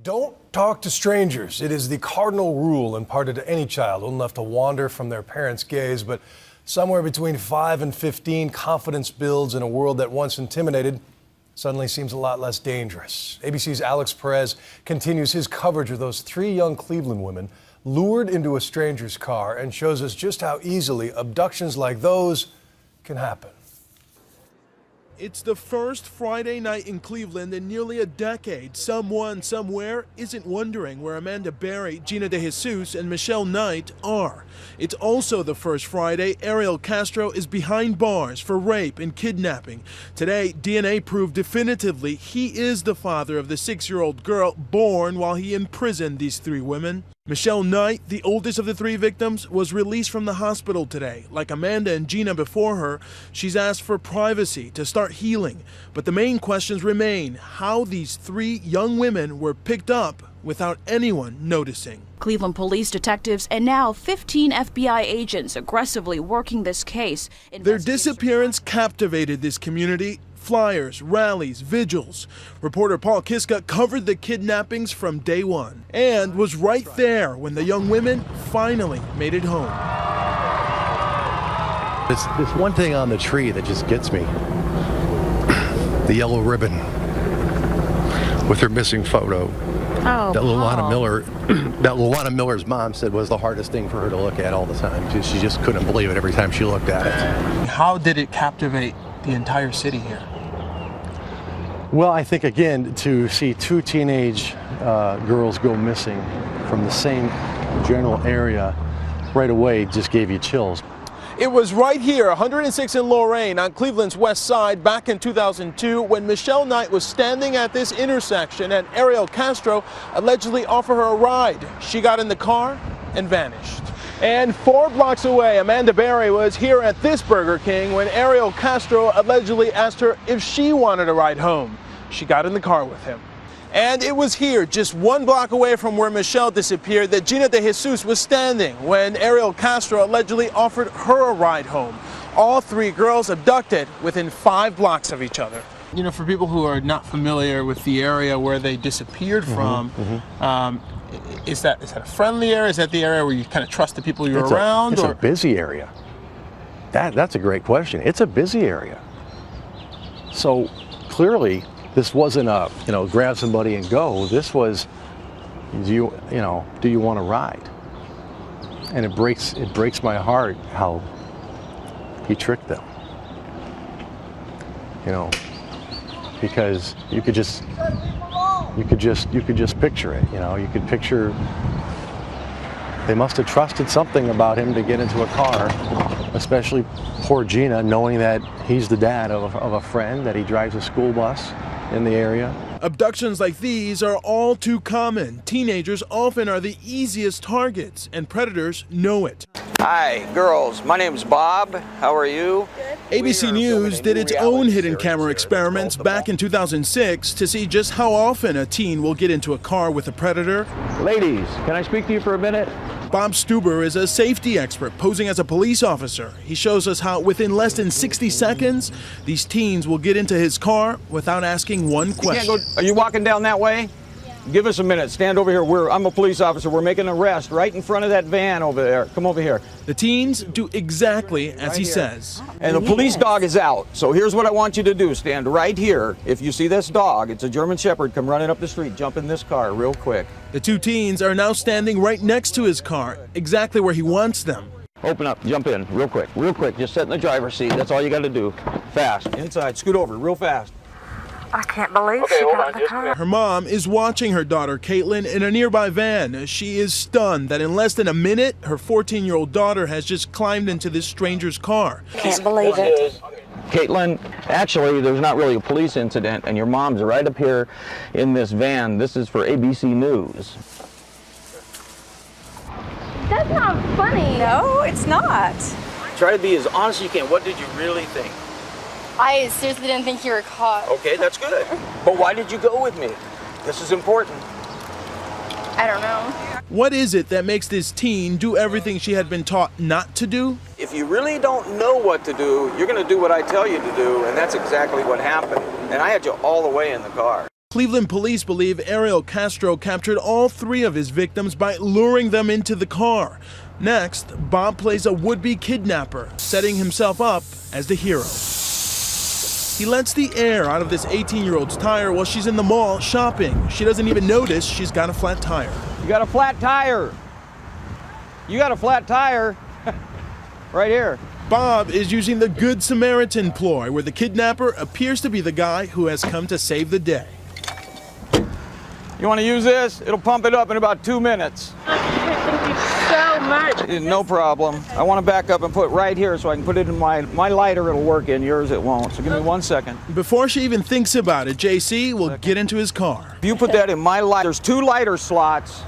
Don't talk to strangers. It is the cardinal rule imparted to any child old enough to wander from their parents' gaze. But somewhere between 5 and 15, confidence builds in a world that once intimidated suddenly seems a lot less dangerous. ABC's Alex Perez continues his coverage of those 3 young Cleveland women lured into a stranger's car and shows us just how easily abductions like those can happen. It's the first Friday night in Cleveland in nearly a decade. Someone, somewhere, isn't wondering where Amanda Berry, Gina DeJesus, and Michelle Knight are. It's also the first Friday Ariel Castro is behind bars for rape and kidnapping. Today, DNA proved definitively he is the father of the 6-year-old girl born while he imprisoned these 3 women. Michelle Knight, the oldest of the 3 victims, was released from the hospital today. Like Amanda and Gina before her, she's asked for privacy to start healing. But the main questions remain: how these 3 young women were picked up without anyone noticing. Cleveland police detectives and now 15 FBI agents aggressively working this case. Their disappearance captivated this community. Flyers, rallies, vigils. Reporter Paul Kiska covered the kidnappings from day one and was right there when the young women finally made it home. There's one thing on the tree that just gets me. The yellow ribbon with her missing photo. Oh, that Luana Miller's mom said was the hardest thing for her to look at all the time. She just couldn't believe it every time she looked at it. How did it captivate the entire city here? Well, I think, again, to see 2 teenage girls go missing from the same general area right away just gave you chills. It was right here, 106 in Lorain on Cleveland's west side back in 2002 when Michelle Knight was standing at this intersection and Ariel Castro allegedly offered her a ride. She got in the car and vanished. And 4 blocks away, Amanda Berry was here at this Burger King when Ariel Castro allegedly asked her if she wanted a ride home. She got in the car with him. And it was here, just 1 block away from where Michelle disappeared, that Gina DeJesus was standing when Ariel Castro allegedly offered her a ride home. All 3 girls abducted within 5 blocks of each other. You know, for people who are not familiar with the area where they disappeared from, is that a friendly area? Is that the area where you kind of trust the people you're around? It's a busy area. That's a great question. It's a busy area. So clearly, this wasn't a, grab somebody and go. This was, do you want to ride? And it breaks my heart how he tricked them. Because you could just picture it. You could picture they must have trusted something about him to get into a car, especially poor Gina, knowing that he's the dad of a friend, that he drives a school bus in the area. Abductions like these are all too common. Teenagers often are the easiest targets, and predators know it. Hi, girls. My name's Bob. How are you? ABC News did its own hidden camera experiments back in 2006 to see just how often a teen will get into a car with a predator. Ladies, can I speak to you for a minute? Bob Stuber is a safety expert posing as a police officer. He shows us how within less than 60 seconds, these teens will get into his car without asking one question. Are you walking down that way? Give us a minute. Stand over here. I'm a police officer. We're making an arrest right in front of that van over there. Come over here. The teens do exactly as he says. And the police dog is out. So here's what I want you to do. Stand right here. If you see this dog, it's a German Shepherd, come running up the street. Jump in this car real quick. The 2 teens are now standing right next to his car, exactly where he wants them. Open up. Jump in real quick. Real quick. Just sit in the driver's seat. That's all you got to do. Fast. Inside. Scoot over real fast. I can't believe she got in the car. Her mom is watching her daughter, Caitlin, in a nearby van. She is stunned that in less than a minute, her 14-year-old daughter has just climbed into this stranger's car. Can't believe it. Caitlin, actually, there's not really a police incident, and your mom's right up here in this van. This is for ABC News. That's not funny. No, it's not. Try to be as honest as you can. What did you really think? I seriously didn't think you were caught. Okay, that's good. But why did you go with me? This is important. I don't know. What is it that makes this teen do everything she had been taught not to do? If you really don't know what to do, you're going to do what I tell you to do, and that's exactly what happened. And I had you all the way in the car. Cleveland police believe Ariel Castro captured all 3 of his victims by luring them into the car. Next, Bob plays a would-be kidnapper, setting himself up as the hero. He lets the air out of this 18-year-old's tire while she's in the mall shopping. She doesn't even notice she's got a flat tire. You got a flat tire. You got a flat tire. Right here. Bob is using the Good Samaritan ploy, where the kidnapper appears to be the guy who has come to save the day. You want to use this? It'll pump it up in about 2 minutes. Thank you so much. No problem. I want to back up and put right here so I can put it in my lighter. It'll work in yours. It won't. So give me 1 second. Before she even thinks about it, JC will get into his car. If you put that in my lighter, there's 2 lighter slots.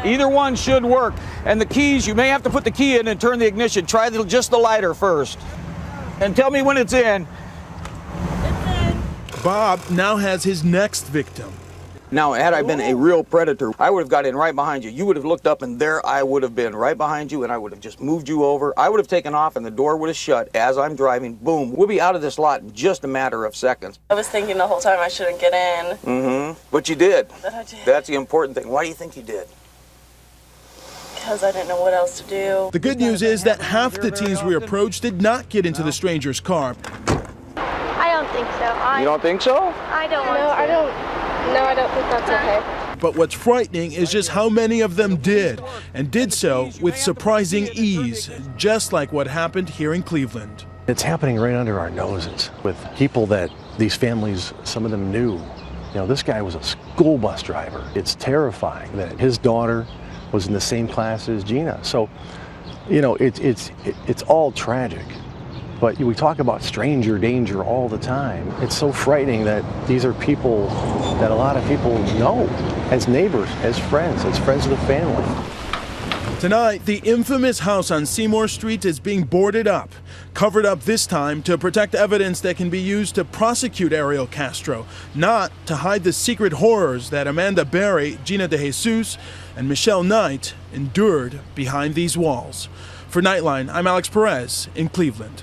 Either one should work. And the keys, you may have to put the key in and turn the ignition. Try just the lighter first. And tell me when it's in. Bob now has his next victim. Now, had I been a real predator, I would have got in right behind you. You would have looked up, and there I would have been right behind you, and I would have just moved you over. I would have taken off, and the door would have shut as I'm driving. Boom. We'll be out of this lot in just a matter of seconds. I was thinking the whole time I shouldn't get in. Mm-hmm. But you did. But I did. That's the important thing. Why do you think you did? Because I didn't know what else to do. The good news is that half the teens we approached did not get into the stranger's car. I don't think so. You don't think so? I don't want to. No, I don't think that's okay. But what's frightening is just how many of them did, and did so with surprising ease, just like what happened here in Cleveland. It's happening right under our noses with people that these families, some of them knew. You know, this guy was a school bus driver. It's terrifying that his daughter was in the same class as Gina. So, you know, it's all tragic. But we talk about stranger danger all the time. It's so frightening that these are people that a lot of people know as neighbors, as friends of the family. Tonight, the infamous house on Seymour Street is being boarded up, covered up this time to protect evidence that can be used to prosecute Ariel Castro, not to hide the secret horrors that Amanda Berry, Gina DeJesus, and Michelle Knight endured behind these walls. For Nightline, I'm Alex Perez in Cleveland.